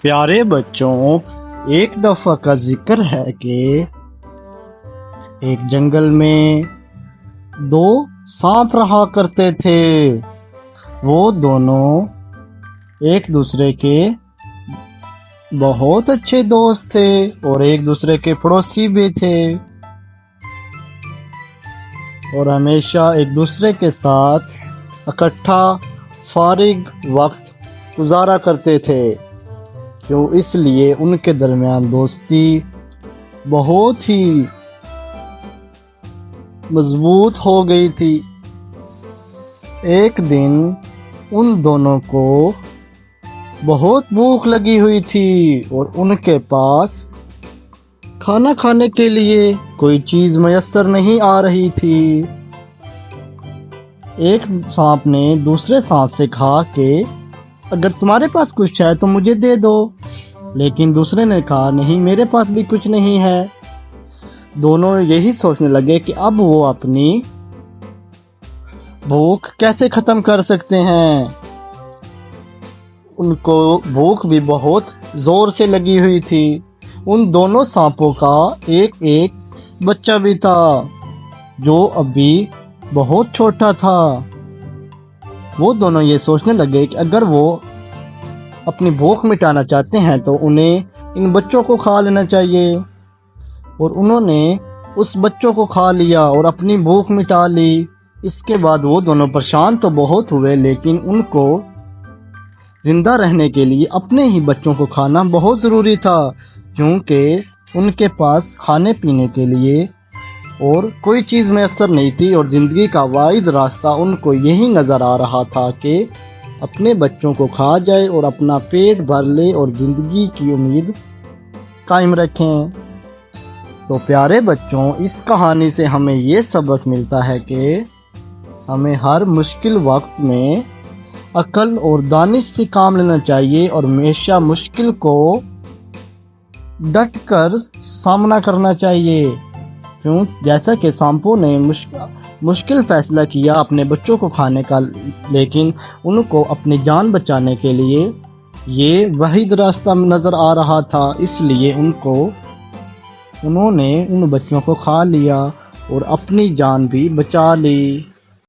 پیارے بچوں، ایک دفعہ کا ذکر ہے کہ ایک جنگل میں دو سانپ رہا کرتے تھے۔ وہ دونوں ایک دوسرے کے بہت اچھے دوست تھے اور ایک دوسرے کے پڑوسی بھی تھے، اور ہمیشہ ایک دوسرے کے ساتھ اکٹھا فارغ وقت گزارا کرتے تھے۔ کیوں؟ اس لیے ان کے درمیان دوستی بہت ہی مضبوط ہو گئی تھی۔ ایک دن ان دونوں کو بہت بھوک لگی ہوئی تھی اور ان کے پاس کھانا کھانے کے لیے کوئی چیز میسر نہیں آ رہی تھی۔ ایک سانپ نے دوسرے سانپ سے کہا کہ اگر تمہارے پاس کچھ ہے تو مجھے دے دو، لیکن دوسرے نے کہا نہیں، میرے پاس بھی کچھ نہیں ہے۔ دونوں یہی سوچنے لگے کہ اب وہ اپنی بھوک کیسے ختم کر سکتے ہیں۔ ان کو بھوک بھی بہت زور سے لگی ہوئی تھی۔ ان دونوں سانپوں کا ایک ایک بچہ بھی تھا جو ابھی بہت چھوٹا تھا۔ وہ دونوں یہ سوچنے لگے کہ اگر وہ اپنی بھوک مٹانا چاہتے ہیں تو انہیں ان بچوں کو کھا لینا چاہیے، اور انہوں نے اس بچوں کو کھا لیا اور اپنی بھوک مٹا لی۔ اس کے بعد وہ دونوں پریشان تو بہت ہوئے، لیکن ان کو زندہ رہنے کے لیے اپنے ہی بچوں کو کھانا بہت ضروری تھا، کیونکہ ان کے پاس کھانے پینے کے لیے اور کوئی چیز میسر نہیں تھی، اور زندگی کا واحد راستہ ان کو یہی نظر آ رہا تھا کہ اپنے بچوں کو کھا جائے اور اپنا پیٹ بھر لے اور زندگی کی امید قائم رکھیں۔ تو پیارے بچوں، اس کہانی سے ہمیں یہ سبق ملتا ہے کہ ہمیں ہر مشکل وقت میں عقل اور دانش سے کام لینا چاہیے، اور ہمیشہ مشکل کو ڈٹ کر سامنا کرنا چاہیے۔ کیوں؟ جیسا کہ سانپوں نے مشکل فیصلہ کیا اپنے بچوں کو کھانے کا، لیکن ان کو اپنی جان بچانے کے لیے یہ واحد راستہ نظر آ رہا تھا، اس لیے انہوں نے ان بچوں کو کھا لیا اور اپنی جان بھی بچا لی۔